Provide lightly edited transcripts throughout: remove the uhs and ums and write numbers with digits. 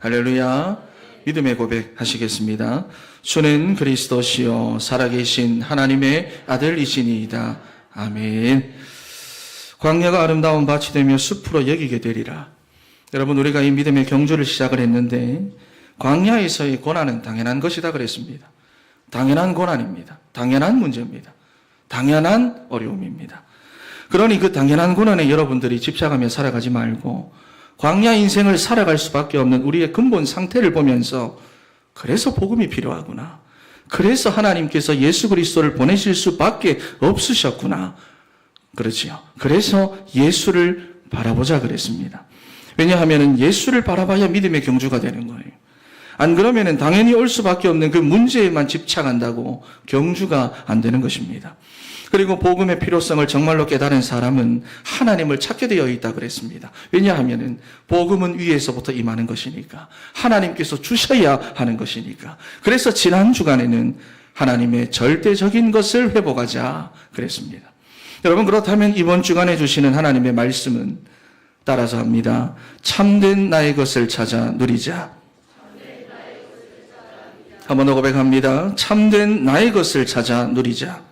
할렐루야. 믿음의 고백 하시겠습니다. 주는 그리스도시요 살아계신 하나님의 아들이시니이다. 아멘. 광야가 아름다운 밭이 되며 숲으로 여기게 되리라. 여러분, 우리가 이 믿음의 경주를 시작을 했는데 광야에서의 고난은 당연한 것이다 그랬습니다. 당연한 고난입니다. 당연한 문제입니다. 당연한 어려움입니다. 그러니 그 당연한 고난에 여러분들이 집착하며 살아가지 말고 광야 인생을 살아갈 수밖에 없는 우리의 근본 상태를 보면서 그래서 복음이 필요하구나. 그래서 하나님께서 예수 그리스도를 보내실 수밖에 없으셨구나. 그렇지요. 그래서 예수를 바라보자 그랬습니다. 왜냐하면 예수를 바라봐야 믿음의 경주가 되는 거예요. 안 그러면 당연히 올 수밖에 없는 그 문제에만 집착한다고 경주가 안 되는 것입니다. 그리고 복음의 필요성을 정말로 깨달은 사람은 하나님을 찾게 되어 있다 그랬습니다. 왜냐하면 복음은 위에서부터 임하는 것이니까, 하나님께서 주셔야 하는 것이니까. 그래서 지난 주간에는 하나님의 절대적인 것을 회복하자 그랬습니다. 여러분, 그렇다면 이번 주간에 주시는 하나님의 말씀은 따라서 합니다. 참된 나의 것을 찾아 누리자. 한 번 더 고백합니다. 참된 나의 것을 찾아 누리자.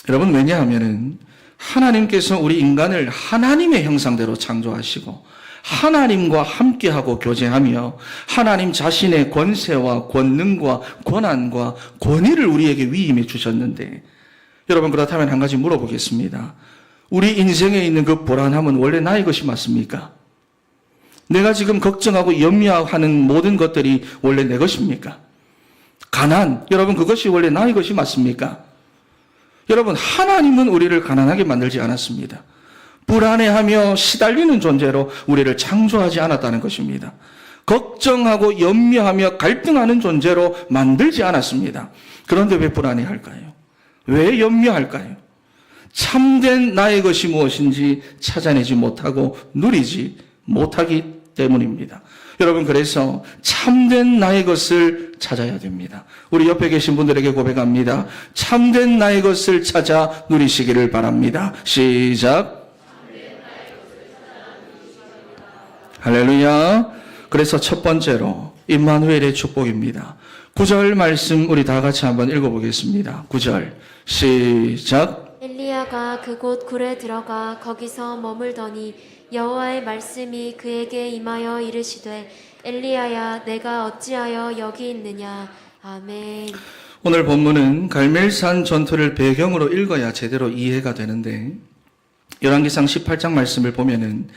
여러분, 왜냐하면 하나님께서 우리 인간을 하나님의 형상대로 창조하시고 하나님과 함께하고 교제하며 하나님 자신의 권세와 권능과 권한과 권위를 우리에게 위임해 주셨는데, 여러분, 그렇다면 한 가지 물어보겠습니다. 우리 인생에 있는 그 불안함은 원래 나의 것이 맞습니까? 내가 지금 걱정하고 염려하는 모든 것들이 원래 내 것입니까? 가난, 여러분, 그것이 원래 나의 것이 맞습니까? 여러분, 하나님은 우리를 가난하게 만들지 않았습니다. 불안해하며 시달리는 존재로 우리를 창조하지 않았다는 것입니다. 걱정하고 염려하며 갈등하는 존재로 만들지 않았습니다. 그런데 왜 불안해할까요? 왜 염려할까요? 참된 나의 것이 무엇인지 찾아내지 못하고 누리지 못하기 때문입니다. 여러분, 그래서 참된 나의 것을 찾아야 됩니다. 우리 옆에 계신 분들에게 고백합니다. 참된 나의 것을 찾아 누리시기를 바랍니다. 시작. 할렐루야. 그래서 첫 번째로 임마누엘의 축복입니다. 9절 말씀 우리 다 같이 한번 읽어보겠습니다. 9절 시작. 엘리야가 그곳 굴에 들어가 거기서 머물더니 여호와의 말씀이 그에게 임하여 이르시되 엘리야야, 내가 어찌하여 여기 있느냐. 아멘. 오늘 본문은 갈멜산 전투를 배경으로 읽어야 제대로 이해가 되는데, 열왕기상 18장 말씀을 보면은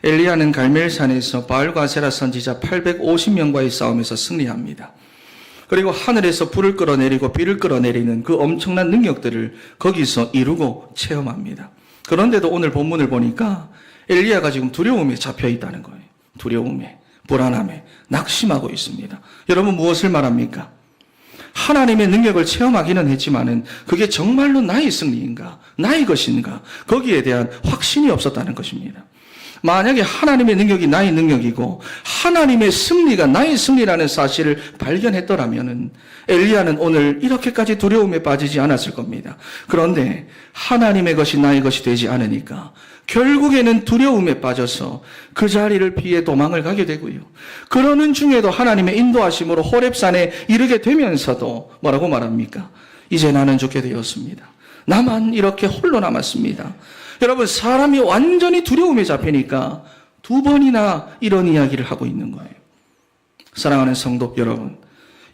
엘리야는 갈멜산에서 바알과 아세라 선지자 850명과의 싸움에서 승리합니다. 그리고 하늘에서 불을 끌어내리고 비를 끌어내리는 그 엄청난 능력들을 거기서 이루고 체험합니다. 그런데도 오늘 본문을 보니까 엘리야가 지금 두려움에 잡혀 있다는 거예요. 두려움에, 불안함에, 낙심하고 있습니다. 여러분, 무엇을 말합니까? 하나님의 능력을 체험하기는 했지만은 그게 정말로 나의 승리인가, 나의 것인가, 거기에 대한 확신이 없었다는 것입니다. 만약에 하나님의 능력이 나의 능력이고 하나님의 승리가 나의 승리라는 사실을 발견했더라면은 엘리야는 오늘 이렇게까지 두려움에 빠지지 않았을 겁니다. 그런데 하나님의 것이 나의 것이 되지 않으니까 결국에는 두려움에 빠져서 그 자리를 피해 도망을 가게 되고요. 그러는 중에도 하나님의 인도하심으로 호렙산에 이르게 되면서도 뭐라고 말합니까? 이제 나는 죽게 되었습니다. 나만 이렇게 홀로 남았습니다. 여러분, 사람이 완전히 두려움에 잡히니까 두 번이나 이런 이야기를 하고 있는 거예요. 사랑하는 성도 여러분,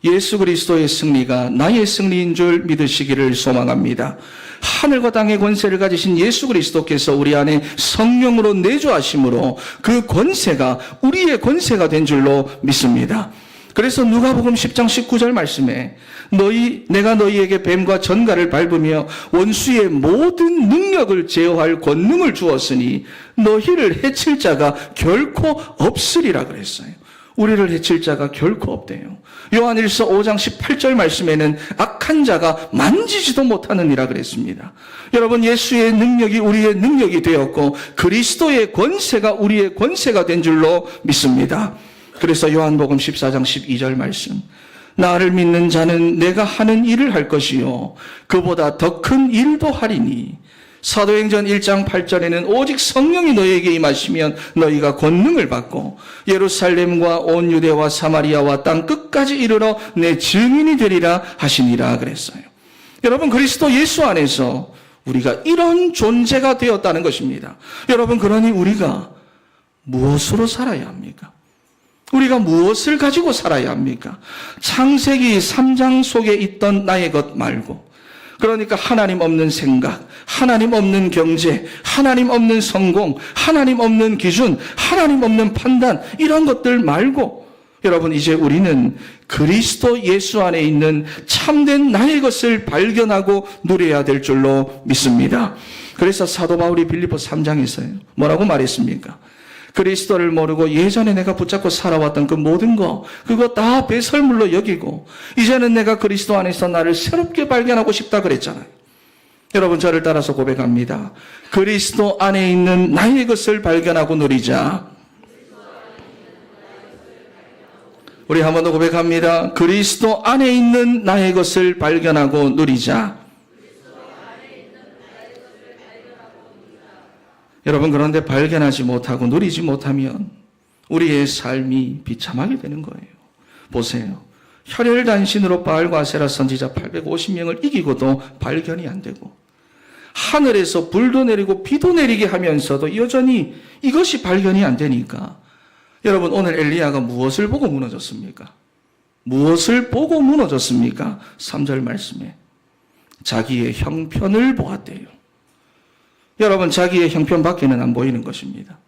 예수 그리스도의 승리가 나의 승리인 줄 믿으시기를 소망합니다. 하늘과 땅의 권세를 가지신 예수 그리스도께서 우리 안에 성령으로 내주하심으로 그 권세가 우리의 권세가 된 줄로 믿습니다. 그래서 누가복음 10장 19절 말씀에 내가 너희에게 뱀과 전갈을 밟으며 원수의 모든 능력을 제어할 권능을 주었으니 너희를 해칠 자가 결코 없으리라 그랬어요. 우리를 해칠 자가 결코 없대요. 요한일서 5장 18절 말씀에는 악한 자가 만지지도 못하느니라 그랬습니다. 여러분, 예수의 능력이 우리의 능력이 되었고 그리스도의 권세가 우리의 권세가 된 줄로 믿습니다. 그래서 요한복음 14장 12절 말씀, 나를 믿는 자는 내가 하는 일을 할 것이요 그보다 더 큰 일도 하리니 사도행전 1장 8절에는 오직 성령이 너희에게 임하시면 너희가 권능을 받고 예루살렘과 온 유대와 사마리아와 땅 끝까지 이르러 내 증인이 되리라 하시니라 그랬어요. 여러분, 그리스도 예수 안에서 우리가 이런 존재가 되었다는 것입니다. 여러분, 그러니 우리가 무엇으로 살아야 합니까? 우리가 무엇을 가지고 살아야 합니까? 창세기 3장 속에 있던 나의 것 말고, 그러니까 하나님 없는 생각, 하나님 없는 경제, 하나님 없는 성공, 하나님 없는 기준, 하나님 없는 판단, 이런 것들 말고 여러분, 이제 우리는 그리스도 예수 안에 있는 참된 나의 것을 발견하고 누려야 될 줄로 믿습니다. 그래서 사도 바울이 빌립보 3장에서요, 뭐라고 말했습니까? 그리스도를 모르고 예전에 내가 붙잡고 살아왔던 그 모든 거, 그거 다 배설물로 여기고 이제는 내가 그리스도 안에서 나를 새롭게 발견하고 싶다 그랬잖아요. 여러분, 저를 따라서 고백합니다. 그리스도 안에 있는 나의 것을 발견하고 누리자. 우리 한 번 더 고백합니다. 그리스도 안에 있는 나의 것을 발견하고 누리자. 여러분, 그런데 발견하지 못하고 누리지 못하면 우리의 삶이 비참하게 되는 거예요. 보세요. 혈혈단신으로 바알과 아세라 선지자 850명을 이기고도 발견이 안 되고, 하늘에서 불도 내리고 비도 내리게 하면서도 여전히 이것이 발견이 안 되니까, 여러분, 오늘 엘리야가 무엇을 보고 무너졌습니까? 무엇을 보고 무너졌습니까? 3절 말씀에 자기의 형편을 보았대요. 여러분, 자기의 형편밖에는 안 보이는 것입니다.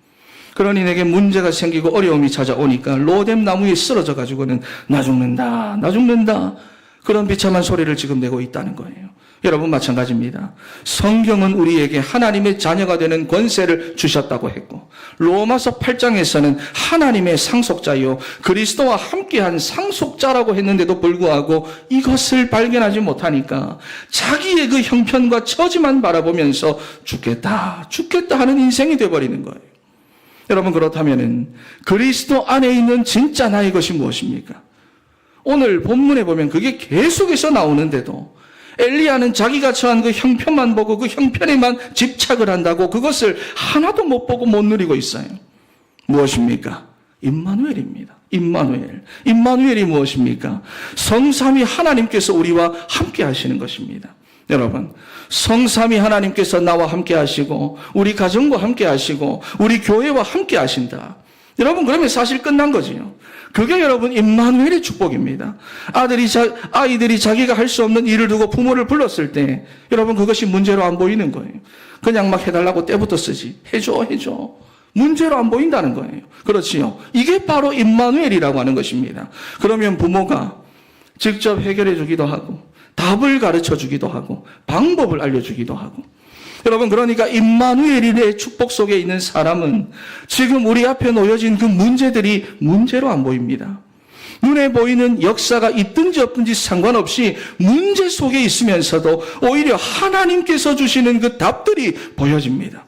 그러니 내게 문제가 생기고 어려움이 찾아오니까 로뎀 나무에 쓰러져 가지고는 나 죽는다, 나 죽는다, 그런 비참한 소리를 지금 내고 있다는 거예요. 여러분, 마찬가지입니다. 성경은 우리에게 하나님의 자녀가 되는 권세를 주셨다고 했고, 로마서 8장에서는 하나님의 상속자요 그리스도와 함께한 상속자라고 했는데도 불구하고 이것을 발견하지 못하니까 자기의 그 형편과 처지만 바라보면서 죽겠다, 죽겠다 하는 인생이 되어버리는 거예요. 여러분, 그렇다면 그리스도 안에 있는 진짜 나의 것이 무엇입니까? 오늘 본문에 보면 그게 계속해서 나오는데도 엘리야는 자기가 처한 그 형편만 보고 그 형편에만 집착을 한다고 그것을 하나도 못 보고 못 누리고 있어요. 무엇입니까? 임마누엘입니다. 임마누엘. 임마누엘이 무엇입니까? 성삼위 하나님께서 우리와 함께 하시는 것입니다. 여러분, 성삼위 하나님께서 나와 함께 하시고 우리 가정과 함께 하시고 우리 교회와 함께 하신다. 여러분, 그러면 사실 끝난 거지요. 그게 여러분 임마누엘의 축복입니다. 아이들이 자기가 할 수 없는 일을 두고 부모를 불렀을 때 여러분, 그것이 문제로 안 보이는 거예요. 그냥 막 해달라고 때부터 쓰지. 해줘. 문제로 안 보인다는 거예요. 그렇지요. 이게 바로 임마누엘이라고 하는 것입니다. 그러면 부모가 직접 해결해 주기도 하고 답을 가르쳐 주기도 하고 방법을 알려주기도 하고, 여러분, 그러니까 임마누엘의 축복 속에 있는 사람은 지금 우리 앞에 놓여진 그 문제들이 문제로 안 보입니다. 눈에 보이는 역사가 있든지 없든지 상관없이 문제 속에 있으면서도 오히려 하나님께서 주시는 그 답들이 보여집니다.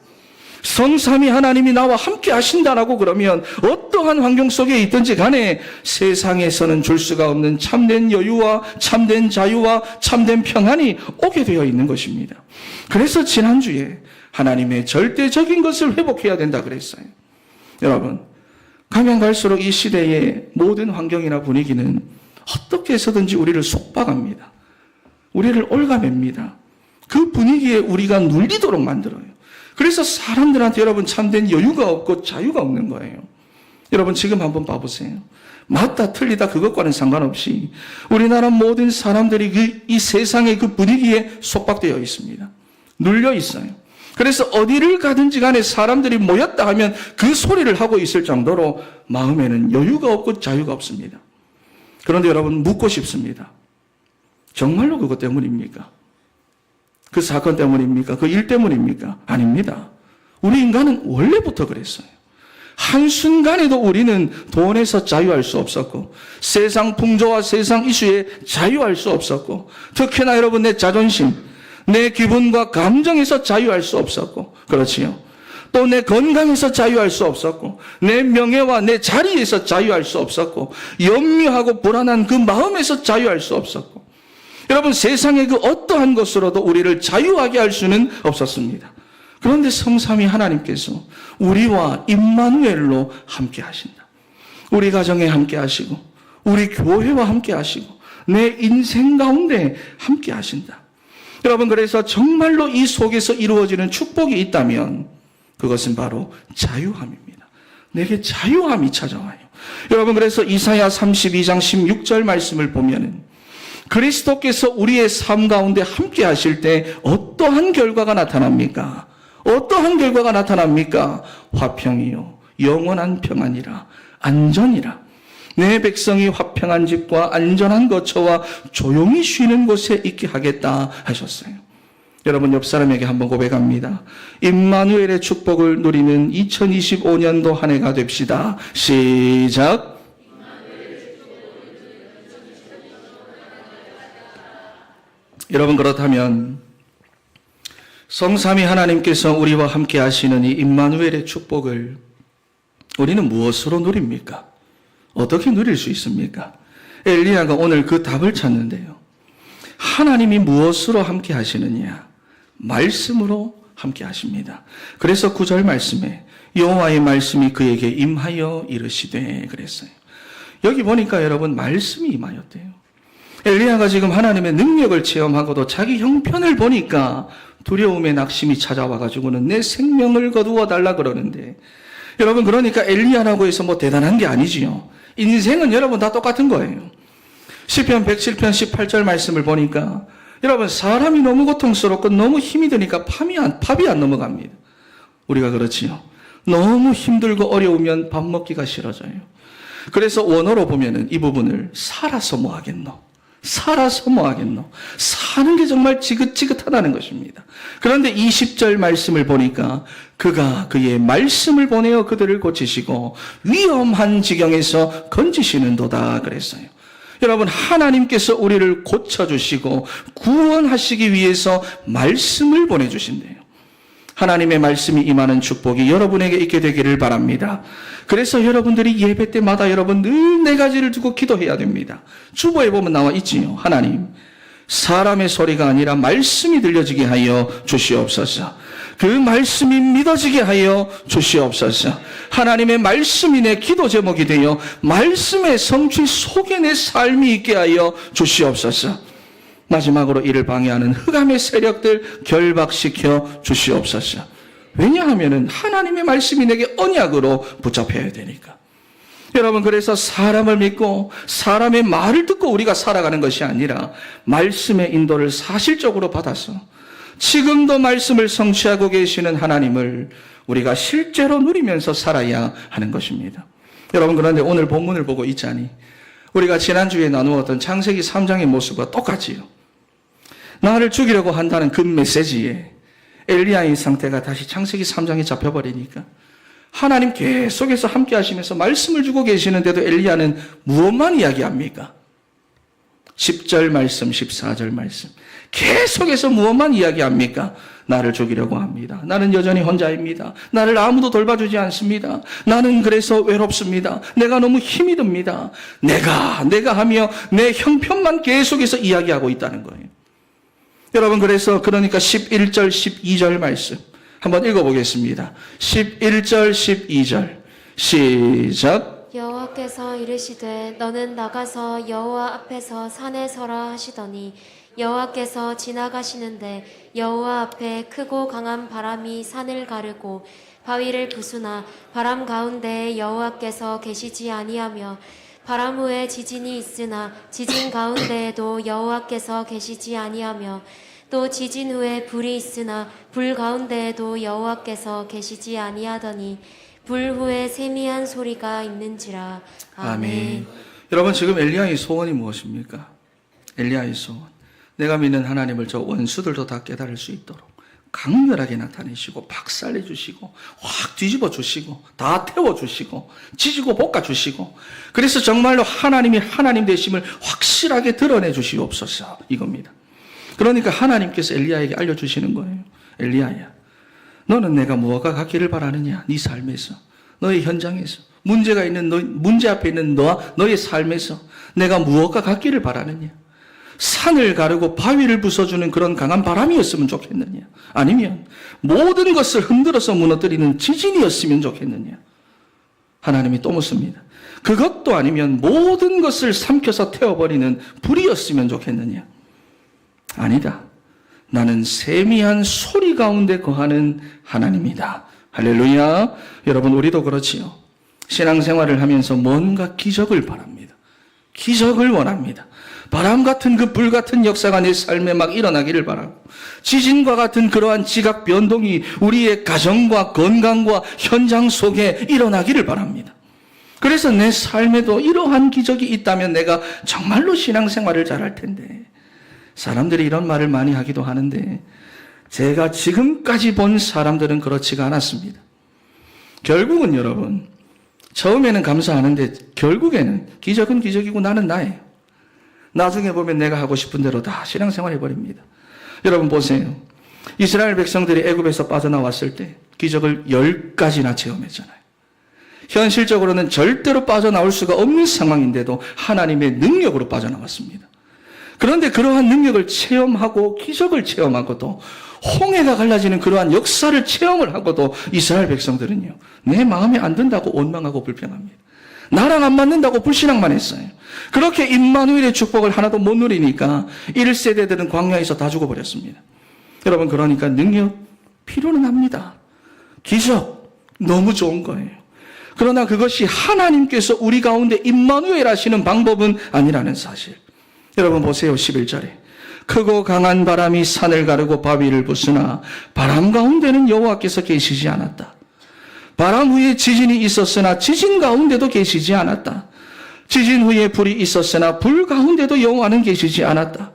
성삼위 하나님이 나와 함께 하신다라고 그러면 어떠한 환경 속에 있든지 간에 세상에서는 줄 수가 없는 참된 여유와 참된 자유와 참된 평안이 오게 되어 있는 것입니다. 그래서 지난주에 하나님의 절대적인 것을 회복해야 된다 그랬어요. 여러분, 가면 갈수록 이 시대의 모든 환경이나 분위기는 어떻게 해서든지 우리를 속박합니다. 우리를 올가맵니다. 그 분위기에 우리가 눌리도록 만들어요. 그래서 사람들한테 여러분 참된 여유가 없고 자유가 없는 거예요. 여러분, 지금 한번 봐보세요. 맞다 틀리다 그것과는 상관없이 우리나라 모든 사람들이 이 세상의 그 분위기에 속박되어 있습니다. 눌려 있어요. 그래서 어디를 가든지 간에 사람들이 모였다 하면 그 소리를 하고 있을 정도로 마음에는 여유가 없고 자유가 없습니다. 그런데 여러분, 묻고 싶습니다. 정말로 그것 때문입니까? 그 사건 때문입니까? 그 일 때문입니까? 아닙니다. 우리 인간은 원래부터 그랬어요. 한순간에도 우리는 돈에서 자유할 수 없었고, 세상 풍조와 세상 이슈에 자유할 수 없었고, 특히나 여러분, 내 자존심, 내 기분과 감정에서 자유할 수 없었고, 그렇지요. 또 내 건강에서 자유할 수 없었고, 내 명예와 내 자리에서 자유할 수 없었고, 염려하고 불안한 그 마음에서 자유할 수 없었고, 여러분, 세상의 그 어떠한 것으로도 우리를 자유하게 할 수는 없었습니다. 그런데 성삼위 하나님께서 우리와 임마누엘로 함께 하신다. 우리 가정에 함께 하시고 우리 교회와 함께 하시고 내 인생 가운데 함께 하신다. 여러분, 그래서 정말로 이 속에서 이루어지는 축복이 있다면 그것은 바로 자유함입니다. 내게 자유함이 찾아와요. 여러분, 그래서 이사야 32장 16절 말씀을 보면은 그리스도께서 우리의 삶 가운데 함께 하실 때 어떠한 결과가 나타납니까? 어떠한 결과가 나타납니까? 화평이요, 영원한 평안이라, 안전이라. 내 백성이 화평한 집과 안전한 거처와 조용히 쉬는 곳에 있게 하겠다 하셨어요. 여러분, 옆 사람에게 한번 고백합니다. 임마누엘의 축복을 누리는 2025년도 한 해가 됩시다. 시작. 여러분, 그렇다면 성삼위 하나님께서 우리와 함께 하시는 이 임마누엘의 축복을 우리는 무엇으로 누립니까? 어떻게 누릴 수 있습니까? 엘리야가 오늘 그 답을 찾는데요. 하나님이 무엇으로 함께 하시느냐? 말씀으로 함께 하십니다. 그래서 9절 말씀에 여호와의 말씀이 그에게 임하여 이르시되 그랬어요. 여기 보니까 여러분, 말씀이 임하였대요. 엘리야가 지금 하나님의 능력을 체험하고도 자기 형편을 보니까 두려움의 낙심이 찾아와가지고는 내 생명을 거두어 달라 그러는데, 여러분, 그러니까 엘리야라고 해서 뭐 대단한 게 아니지요. 인생은 여러분 다 똑같은 거예요. 시편 107편 18절 말씀을 보니까 여러분, 사람이 너무 고통스럽고 너무 힘이 드니까 밥이 안 넘어갑니다. 우리가 그렇지요. 너무 힘들고 어려우면 밥 먹기가 싫어져요. 그래서 원어로 보면은 이 부분을 살아서 뭐 하겠노? 살아서 뭐 하겠노? 사는 게 정말 지긋지긋하다는 것입니다. 그런데 20절 말씀을 보니까 그가 그의 말씀을 보내어 그들을 고치시고 위험한 지경에서 건지시는도다 그랬어요. 여러분, 하나님께서 우리를 고쳐주시고 구원하시기 위해서 말씀을 보내주신대요. 하나님의 말씀이 임하는 축복이 여러분에게 있게 되기를 바랍니다. 그래서 여러분들이 예배 때마다 여러분 늘 네 가지를 두고 기도해야 됩니다. 주보에 보면 나와 있지요. 하나님, 사람의 소리가 아니라 말씀이 들려지게 하여 주시옵소서. 그 말씀이 믿어지게 하여 주시옵소서. 하나님의 말씀이 내 기도 제목이 되어 말씀의 성취 속에 내 삶이 있게 하여 주시옵소서. 마지막으로 이를 방해하는 흑암의 세력들 결박시켜 주시옵소서. 왜냐하면 하나님의 말씀이 내게 언약으로 붙잡혀야 되니까. 여러분, 그래서 사람을 믿고 사람의 말을 듣고 우리가 살아가는 것이 아니라 말씀의 인도를 사실적으로 받아서 지금도 말씀을 성취하고 계시는 하나님을 우리가 실제로 누리면서 살아야 하는 것입니다. 여러분, 그런데 오늘 본문을 보고 있자니 우리가 지난주에 나누었던 창세기 3장의 모습과 똑같지요. 나를 죽이려고 한다는 그 메시지에 엘리야의 상태가 다시 창세기 3장에 잡혀버리니까 하나님 계속해서 함께 하시면서 말씀을 주고 계시는데도 엘리야는 무엇만 이야기합니까? 10절 말씀, 14절 말씀. 계속해서 무엇만 이야기합니까? 나를 죽이려고 합니다. 나는 여전히 혼자입니다. 나를 아무도 돌봐주지 않습니다. 나는 그래서 외롭습니다. 내가 너무 힘이 듭니다. 내가 하며 내 형편만 계속해서 이야기하고 있다는 거예요. 여러분, 그러니까 11절, 12절 말씀 한번 읽어보겠습니다. 11절, 12절 시작. 여호와께서 이르시되 너는 나가서 여호와 앞에서 산에 서라 하시더니 여호와께서 지나가시는데 여호와 앞에 크고 강한 바람이 산을 가르고 바위를 부수나 바람 가운데에 여호와께서 계시지 아니하며 바람 후에 지진이 있으나 지진 가운데에도 여호와께서 계시지 아니하며 또 지진 후에 불이 있으나 불 가운데에도 여호와께서 계시지 아니하더니 불 후에 세미한 소리가 있는지라. 아멘. 여러분, 지금 엘리야의 소원이 무엇입니까? 엘리야의 소원. 내가 믿는 하나님을 저 원수들도 다 깨달을 수 있도록 강렬하게 나타내시고 박살내 주시고 확 뒤집어 주시고 다 태워 주시고 지지고 볶아 주시고, 그래서 정말로 하나님이 하나님 되심을 확실하게 드러내 주시옵소서, 이겁니다. 그러니까 하나님께서 엘리야에게 알려주시는 거예요. 엘리야야, 너는 내가 무엇가 갖기를 바라느냐? 네 삶에서, 너의 현장에서, 문제 앞에 있는 너의 삶에서 내가 무엇가 갖기를 바라느냐? 산을 가르고 바위를 부숴주는 그런 강한 바람이었으면 좋겠느냐? 아니면 모든 것을 흔들어서 무너뜨리는 지진이었으면 좋겠느냐? 하나님이 또 묻습니다. 그것도 아니면 모든 것을 삼켜서 태워버리는 불이었으면 좋겠느냐? 아니다. 나는 세미한 소리 가운데 거하는 하나님이다. 할렐루야. 여러분, 우리도 그렇지요. 신앙생활을 하면서 뭔가 기적을 바랍니다. 기적을 원합니다. 바람 같은 그 불 같은 역사가 내 삶에 막 일어나기를 바라고, 지진과 같은 그러한 지각 변동이 우리의 가정과 건강과 현장 속에 일어나기를 바랍니다. 그래서 내 삶에도 이러한 기적이 있다면 내가 정말로 신앙생활을 잘할 텐데, 사람들이 이런 말을 많이 하기도 하는데 제가 지금까지 본 사람들은 그렇지가 않았습니다. 결국은 여러분, 처음에는 감사하는데 결국에는 기적은 기적이고 나는 나예요. 나중에 보면 내가 하고 싶은 대로 다 신앙생활 해버립니다. 여러분 보세요. 이스라엘 백성들이 애굽에서 빠져나왔을 때 기적을 10가지나 체험했잖아요. 현실적으로는 절대로 빠져나올 수가 없는 상황인데도 하나님의 능력으로 빠져나왔습니다. 그런데 그러한 능력을 체험하고 기적을 체험하고도 홍해가 갈라지는 그러한 역사를 체험을 하고도 이스라엘 백성들은요, 내 마음에 안 든다고 원망하고 불평합니다. 나랑 안 맞는다고 불신앙만 했어요. 그렇게 임마누엘의 축복을 하나도 못 누리니까 1세대들은 광야에서 다 죽어버렸습니다. 여러분, 그러니까 능력 필요는 합니다. 기적 너무 좋은 거예요. 그러나 그것이 하나님께서 우리 가운데 임마누엘 하시는 방법은 아니라는 사실. 여러분 보세요. 11절에 크고 강한 바람이 산을 가르고 바위를 부수나 바람 가운데는 여호와께서 계시지 않았다. 바람 후에 지진이 있었으나 지진 가운데도 계시지 않았다. 지진 후에 불이 있었으나 불 가운데도 여호와는 계시지 않았다.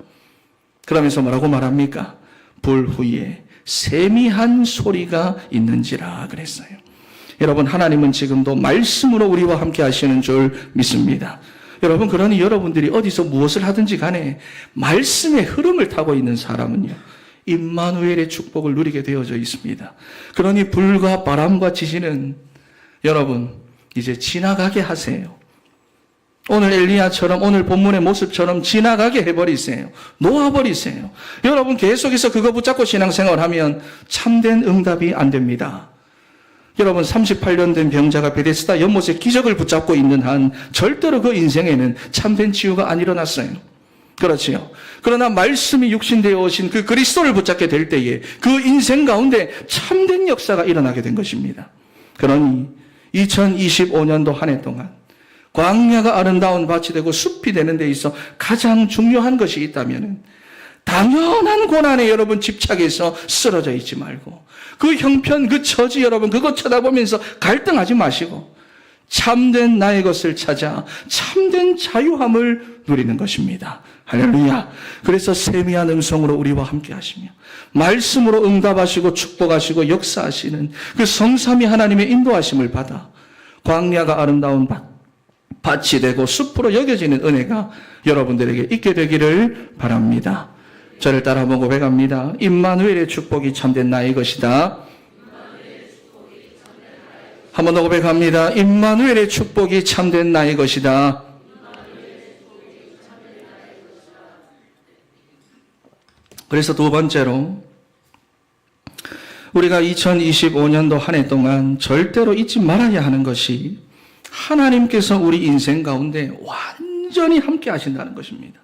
그러면서 뭐라고 말합니까? 불 후에 세미한 소리가 있는지라 그랬어요. 여러분, 하나님은 지금도 말씀으로 우리와 함께 하시는 줄 믿습니다. 여러분, 그러니 여러분들이 어디서 무엇을 하든지 간에 말씀의 흐름을 타고 있는 사람은요, 임마누엘의 축복을 누리게 되어져 있습니다. 그러니 불과 바람과 지진은 여러분 이제 지나가게 하세요. 오늘 엘리야처럼, 오늘 본문의 모습처럼 지나가게 해버리세요. 놓아버리세요. 여러분 계속해서 그거 붙잡고 신앙생활하면 참된 응답이 안 됩니다. 여러분, 38년 된 병자가 베데스다 연못에 기적을 붙잡고 있는 한 절대로 그 인생에는 참된 치유가 안 일어났어요. 그렇지요. 그러나 말씀이 육신되어 오신 그 그리스도를 붙잡게 될 때에 그 인생 가운데 참된 역사가 일어나게 된 것입니다. 그러니 2025년도 한 해 동안 광야가 아름다운 밭이 되고 숲이 되는 데 있어 가장 중요한 것이 있다면 당연한 고난에 여러분 집착해서 쓰러져 있지 말고, 그 형편, 그 처지 여러분 그거 쳐다보면서 갈등하지 마시고 참된 나의 것을 찾아 참된 자유함을 누리는 것입니다. 할렐루야. 그래서 세미한 음성으로 우리와 함께 하시며 말씀으로 응답하시고 축복하시고 역사하시는 그 성삼위 하나님의 인도하심을 받아 광야가 아름다운 밭이 되고 숲으로 여겨지는 은혜가 여러분들에게 있게 되기를 바랍니다. 저를 따라 한번 고백합니다. 임마누엘의 축복이 참된 나의 것이다. 한 번 더 고백합니다. 임마누엘의 축복이 참된 나의 것이다. 그래서 두 번째로 우리가 2025년도 한 해 동안 절대로 잊지 말아야 하는 것이 하나님께서 우리 인생 가운데 완전히 함께 하신다는 것입니다.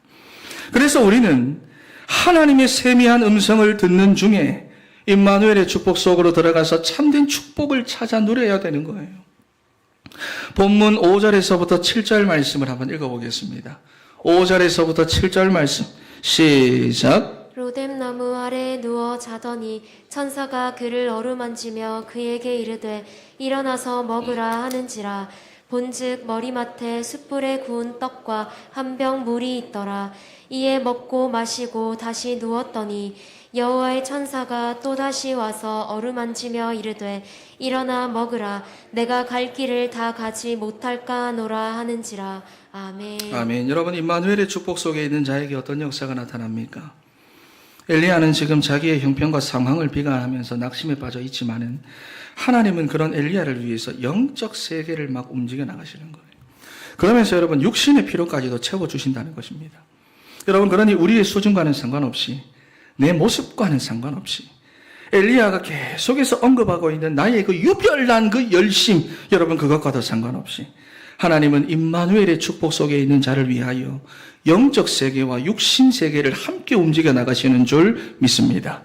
그래서 우리는 하나님의 세미한 음성을 듣는 중에 임마누엘의 축복 속으로 들어가서 참된 축복을 찾아 누려야 되는 거예요. 본문 5절에서부터 7절 말씀을 한번 읽어보겠습니다. 5절에서부터 7절 말씀 시작. 로뎀나무 아래에 누워 자더니 천사가 그를 어루만지며 그에게 이르되 일어나서 먹으라 하는지라. 본즉 머리맡에 숯불에 구운 떡과 한 병 물이 있더라. 이에 먹고 마시고 다시 누웠더니 여호와의 천사가 또다시 와서 어루만지며 이르되 일어나 먹으라. 내가 갈 길을 다 가지 못할까 하노라 하는지라. 아멘. 아멘. 여러분, 임마누엘의 축복 속에 있는 자에게 어떤 역사가 나타납니까? 엘리야는 지금 자기의 형편과 상황을 비관하면서 낙심에 빠져 있지만은 하나님은 그런 엘리야를 위해서 영적 세계를 막 움직여 나가시는 거예요. 그러면서 여러분 육신의 필요까지도 채워주신다는 것입니다. 여러분, 그러니 우리의 수준과는 상관없이, 내 모습과는 상관없이, 엘리야가 계속해서 언급하고 있는 나의 그 유별난 그 열심, 여러분, 그것과도 상관없이 하나님은 임마누엘의 축복 속에 있는 자를 위하여 영적 세계와 육신 세계를 함께 움직여 나가시는 줄 믿습니다.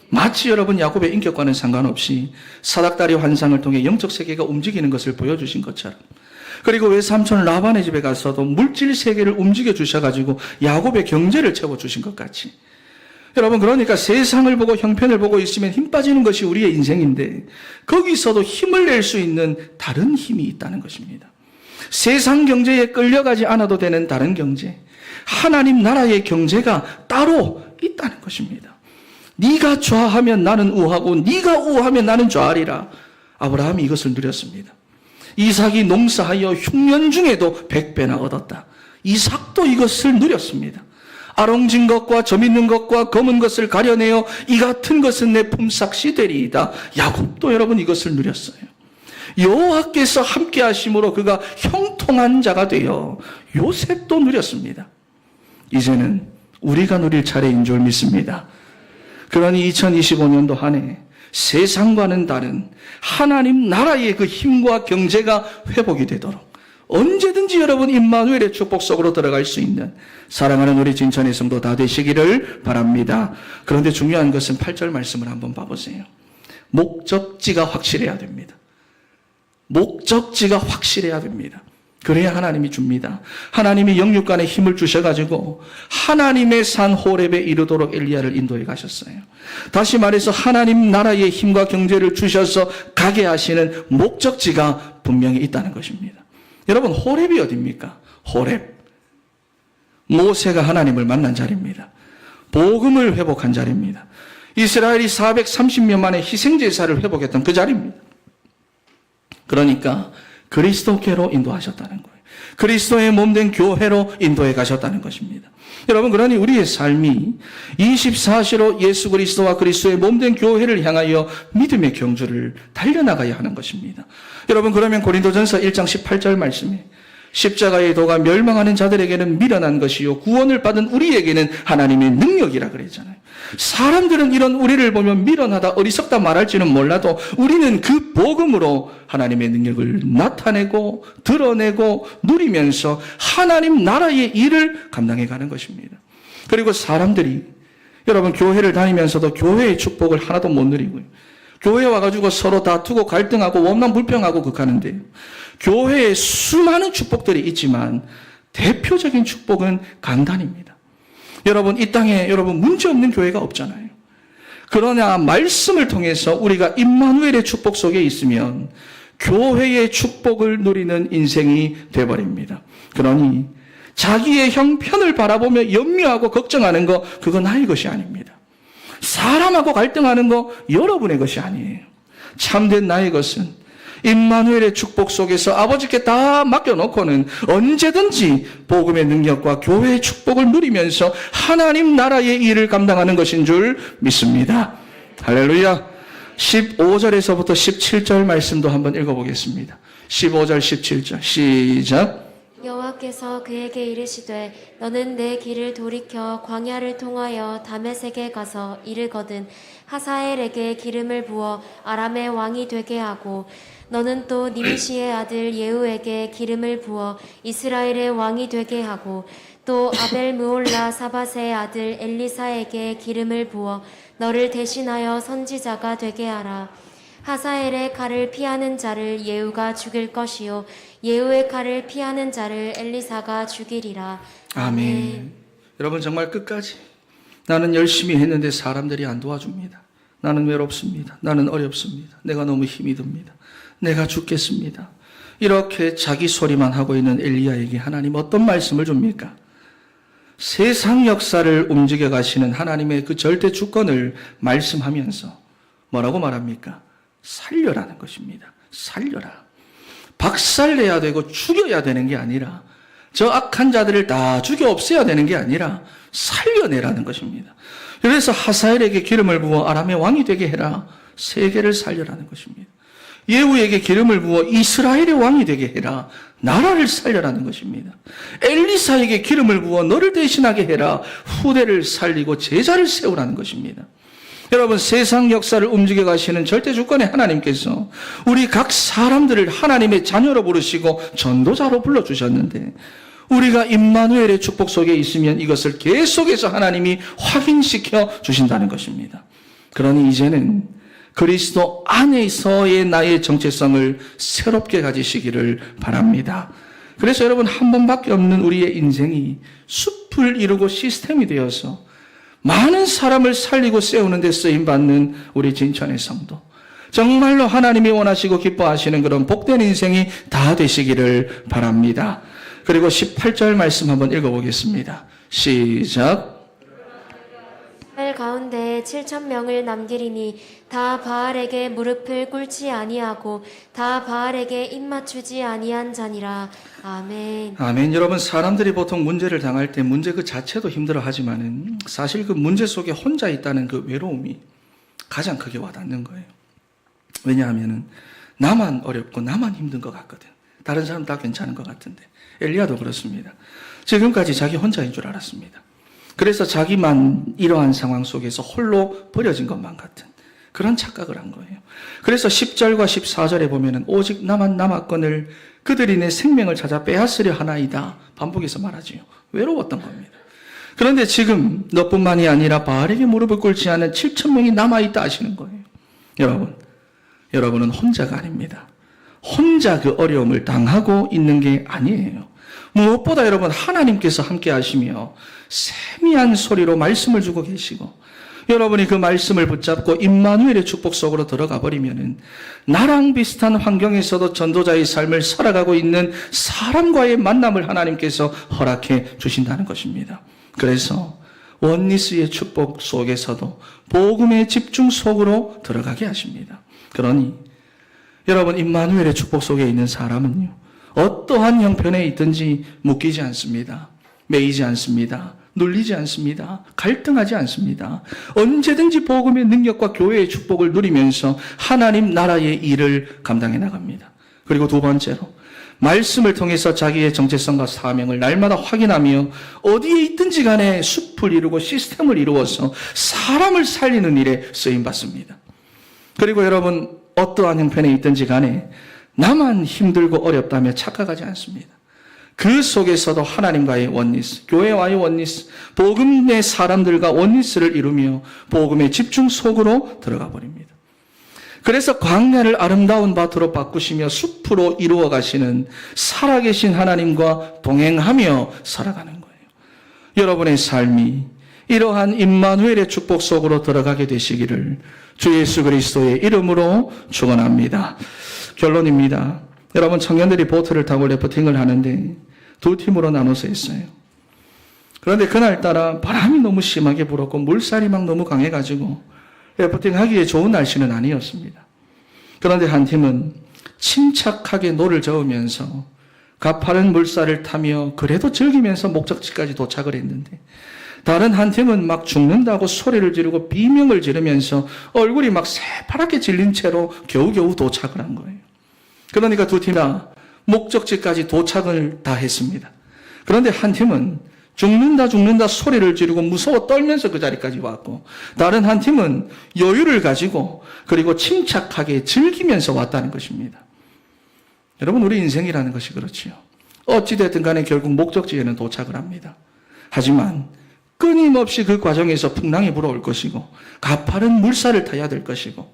마치 여러분 야곱의 인격과는 상관없이 사닥다리 환상을 통해 영적 세계가 움직이는 것을 보여주신 것처럼, 그리고 외삼촌 라반의 집에 가서도 물질 세계를 움직여 주셔가지고 야곱의 경제를 채워주신 것 같이, 여러분, 그러니까 세상을 보고 형편을 보고 있으면 힘 빠지는 것이 우리의 인생인데 거기서도 힘을 낼 수 있는 다른 힘이 있다는 것입니다. 세상 경제에 끌려가지 않아도 되는 다른 경제, 하나님 나라의 경제가 따로 있다는 것입니다. 네가 좌하면 나는 우하고 네가 우하면 나는 좌하리라. 아브라함이 이것을 누렸습니다. 이삭이 농사하여 흉년 중에도 100배나 얻었다. 이삭도 이것을 누렸습니다. 아롱진 것과 점 있는 것과 검은 것을 가려내어 이 같은 것은 내 품삯이 되리이다. 야곱도 여러분 이것을 누렸어요. 여호와께서 함께 하심으로 그가 형통한 자가 되어 요셉도 누렸습니다. 이제는 우리가 누릴 차례인 줄 믿습니다. 그러니 2025년도 한 해 세상과는 다른 하나님 나라의 그 힘과 경제가 회복이 되도록 언제든지 여러분 임마누엘의 축복 속으로 들어갈 수 있는 사랑하는 우리 진천의 성도 다 되시기를 바랍니다. 그런데 중요한 것은 8절 말씀을 한번 봐보세요. 목적지가 확실해야 됩니다. 목적지가 확실해야 됩니다. 그래야 하나님이 줍니다. 하나님이 영육간에 힘을 주셔가지고 하나님의 산 호렙에 이르도록 엘리야를 인도해 가셨어요. 다시 말해서 하나님 나라의 힘과 경제를 주셔서 가게 하시는 목적지가 분명히 있다는 것입니다. 여러분, 호렙이 어디입니까? 호렙. 모세가 하나님을 만난 자리입니다. 복음을 회복한 자리입니다. 이스라엘이 430년 만에 희생제사를 회복했던 그 자리입니다. 그러니까 그리스도께로 인도하셨다는 거예요. 그리스도의 몸된 교회로 인도해 가셨다는 것입니다. 여러분, 그러니 우리의 삶이 24시로 예수 그리스도와 그리스도의 몸된 교회를 향하여 믿음의 경주를 달려나가야 하는 것입니다. 여러분, 그러면 고린도전서 1장 18절 말씀에 십자가의 도가 멸망하는 자들에게는 미련한 것이요 구원을 받은 우리에게는 하나님의 능력이라 그랬잖아요. 사람들은 이런 우리를 보면 미련하다, 어리석다 말할지는 몰라도 우리는 그 복음으로 하나님의 능력을 나타내고 드러내고 누리면서 하나님 나라의 일을 감당해 가는 것입니다. 그리고 사람들이 여러분 교회를 다니면서도 교회의 축복을 하나도 못 누리고요. 교회에 와가지고 서로 다투고 갈등하고 원망 불평하고 극하는데요. 교회에 수많은 축복들이 있지만 대표적인 축복은 강단입니다. 여러분, 이 땅에 여러분 문제없는 교회가 없잖아요. 그러나 말씀을 통해서 우리가 임마누엘의 축복 속에 있으면 교회의 축복을 누리는 인생이 되어버립니다. 그러니 자기의 형편을 바라보며 염려하고 걱정하는 거, 그거 나의 것이 아닙니다. 사람하고 갈등하는 거 여러분의 것이 아니에요. 참된 나의 것은 임마누엘의 축복 속에서 아버지께 다 맡겨놓고는 언제든지 복음의 능력과 교회의 축복을 누리면서 하나님 나라의 일을 감당하는 것인 줄 믿습니다. 할렐루야. 15절에서부터 17절 말씀도 한번 읽어보겠습니다. 15절 17절 시작. 여호와께서 그에게 이르시되 너는 내 길을 돌이켜 광야를 통하여 다메섹에 가서 이르거든 하사엘에게 기름을 부어 아람의 왕이 되게 하고 너는 또 님시의 아들 예후에게 기름을 부어 이스라엘의 왕이 되게 하고 또 아벨 무올라 사밧의 아들 엘리사에게 기름을 부어 너를 대신하여 선지자가 되게 하라. 하사엘의 칼을 피하는 자를 예후가 죽일 것이요 예후의 칼을 피하는 자를 엘리사가 죽이리라. 아멘. 여러분, 정말 끝까지 나는 열심히 했는데 사람들이 안 도와줍니다. 나는 외롭습니다. 나는 어렵습니다. 내가 너무 힘이 듭니다. 내가 죽겠습니다. 이렇게 자기 소리만 하고 있는 엘리야에게 하나님 어떤 말씀을 줍니까? 세상 역사를 움직여 가시는 하나님의 그 절대 주권을 말씀하면서 뭐라고 말합니까? 살려라는 것입니다. 살려라. 박살내야 되고 죽여야 되는 게 아니라, 저 악한 자들을 다 죽여 없애야 되는 게 아니라 살려내라는 것입니다. 그래서 하사엘에게 기름을 부어 아람의 왕이 되게 해라. 세계를 살려라는 것입니다. 예후에게 기름을 부어 이스라엘의 왕이 되게 해라. 나라를 살려라는 것입니다. 엘리사에게 기름을 부어 너를 대신하게 해라. 후대를 살리고 제자를 세우라는 것입니다. 여러분, 세상 역사를 움직여 가시는 절대 주권의 하나님께서 우리 각 사람들을 하나님의 자녀로 부르시고 전도자로 불러주셨는데, 우리가 임마누엘의 축복 속에 있으면 이것을 계속해서 하나님이 확인시켜 주신다는 것입니다. 그러니 이제는 그리스도 안에서의 나의 정체성을 새롭게 가지시기를 바랍니다. 그래서 여러분, 한 번밖에 없는 우리의 인생이 숲을 이루고 시스템이 되어서 많은 사람을 살리고 세우는 데 쓰임받는 우리 진천의 성도, 정말로 하나님이 원하시고 기뻐하시는 그런 복된 인생이 다 되시기를 바랍니다. 그리고 18절 말씀 한번 읽어보겠습니다. 시작. 이스라엘 가운데 7,000명을 남기리니 다 바알에게 무릎을 꿇지 아니하고 다 바알에게 입맞추지 아니한 자니라. 아멘. 아멘. 여러분, 사람들이 보통 문제를 당할 때 문제 그 자체도 힘들어하지만은 사실 그 문제 속에 혼자 있다는 그 외로움이 가장 크게 와닿는 거예요. 왜냐하면은 나만 어렵고 나만 힘든 것 같거든. 다른 사람 다 괜찮은 것 같은데. 엘리야도 그렇습니다. 지금까지 자기 혼자인 줄 알았습니다. 그래서 자기만 이러한 상황 속에서 홀로 버려진 것만 같은 그런 착각을 한 거예요. 그래서 10절과 14절에 보면은 오직 나만 남았거늘 그들이 내 생명을 찾아 빼앗으려 하나이다. 반복해서 말하지요. 외로웠던 겁니다. 그런데 지금 너뿐만이 아니라 바알에게 무릎을 꿇지 않은 7,000명이 남아있다 하시는 거예요. 여러분은 혼자가 아닙니다. 혼자 그 어려움을 당하고 있는 게 아니에요. 무엇보다 여러분, 하나님께서 함께 하시며 세미한 소리로 말씀을 주고 계시고, 여러분이 그 말씀을 붙잡고 임마누엘의 축복 속으로 들어가 버리면은 나랑 비슷한 환경에서도 전도자의 삶을 살아가고 있는 사람과의 만남을 하나님께서 허락해 주신다는 것입니다. 그래서 원리스의 축복 속에서도 복음의 집중 속으로 들어가게 하십니다. 그러니 여러분, 임마누엘의 축복 속에 있는 사람은요, 어떠한 형편에 있든지 묶이지 않습니다. 매이지 않습니다. 눌리지 않습니다. 갈등하지 않습니다. 언제든지 복음의 능력과 교회의 축복을 누리면서 하나님 나라의 일을 감당해 나갑니다. 그리고 두 번째로, 말씀을 통해서 자기의 정체성과 사명을 날마다 확인하며 어디에 있든지 간에 숲을 이루고 시스템을 이루어서 사람을 살리는 일에 쓰임받습니다. 그리고 여러분, 어떠한 형편에 있든지 간에 나만 힘들고 어렵다며 착각하지 않습니다. 그 속에서도 하나님과의 원리스, 교회와의 원리스, 복음의 사람들과 원리스를 이루며 복음의 집중 속으로 들어가 버립니다. 그래서 광야를 아름다운 밭으로 바꾸시며 숲으로 이루어 가시는 살아계신 하나님과 동행하며 살아가는 거예요. 여러분의 삶이 이러한 임마누엘의 축복 속으로 들어가게 되시기를 주 예수 그리스도의 이름으로 축원합니다. 결론입니다. 여러분, 청년들이 보트를 타고 래프팅을 하는데 두 팀으로 나눠서 했어요. 그런데 그날따라 바람이 너무 심하게 불었고 물살이 막 너무 강해가지고 래프팅 하기에 좋은 날씨는 아니었습니다. 그런데 한 팀은 침착하게 노를 저으면서 가파른 물살을 타며 그래도 즐기면서 목적지까지 도착을 했는데, 다른 한 팀은 막 죽는다고 소리를 지르고 비명을 지르면서 얼굴이 막 새파랗게 질린 채로 겨우겨우 도착을 한 거예요. 그러니까 두 팀 다 목적지까지 도착을 다 했습니다. 그런데 한 팀은 죽는다 소리를 지르고 무서워 떨면서 그 자리까지 왔고, 다른 한 팀은 여유를 가지고 그리고 침착하게 즐기면서 왔다는 것입니다. 여러분, 우리 인생이라는 것이 그렇지요. 어찌됐든 간에 결국 목적지에는 도착을 합니다. 하지만 끊임없이 그 과정에서 풍랑이 불어올 것이고 가파른 물살을 타야 될 것이고,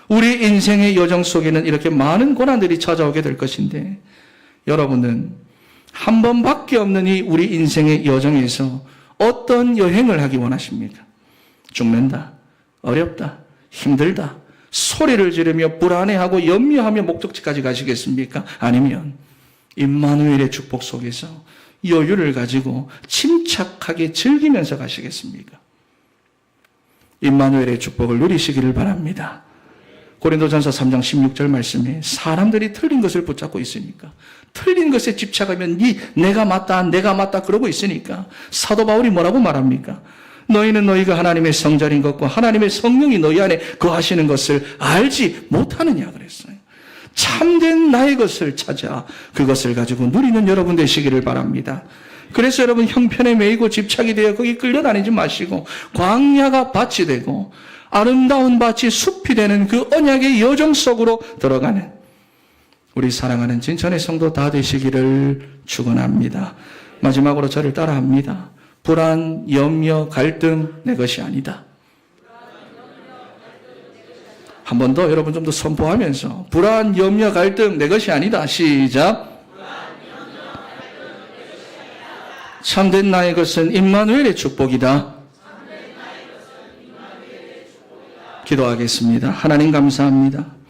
우리 인생의 여정 속에는 이렇게 많은 고난들이 찾아오게 될 것인데, 여러분은 한 번밖에 없는 이 우리 인생의 여정에서 어떤 여행을 하기 원하십니까? 죽는다, 어렵다, 힘들다, 소리를 지르며 불안해하고 염려하며 목적지까지 가시겠습니까? 아니면 임마누엘의 축복 속에서 여유를 가지고 침착하게 즐기면서 가시겠습니까? 임마누엘의 축복을 누리시기를 바랍니다. 고린도전서 3장 16절 말씀에 사람들이 틀린 것을 붙잡고 있으니까, 틀린 것에 집착하면 내가 맞다 그러고 있으니까 사도 바울이 뭐라고 말합니까? 너희는 너희가 하나님의 성전인 것과 하나님의 성령이 너희 안에 거하시는 것을 알지 못하느냐 그랬어요. 참된 나의 것을 찾아 그것을 가지고 누리는 여러분 되시기를 바랍니다. 그래서 여러분 형편에 매이고 집착이 되어 거기 끌려다니지 마시고 광야가 밭이 되고 아름다운 밭이 숲이 되는 그 언약의 여정 속으로 들어가는 우리 사랑하는 진천의 성도 다 되시기를 축원합니다. 마지막으로 저를 따라합니다. 불안, 염려, 갈등 내 것이 아니다. 한 번 더 여러분 좀 더 선포하면서 불안, 염려, 갈등 내 것이 아니다. 시작. 참된 나의 것은 임마누엘의 축복이다. 기도하겠습니다. 하나님 감사합니다.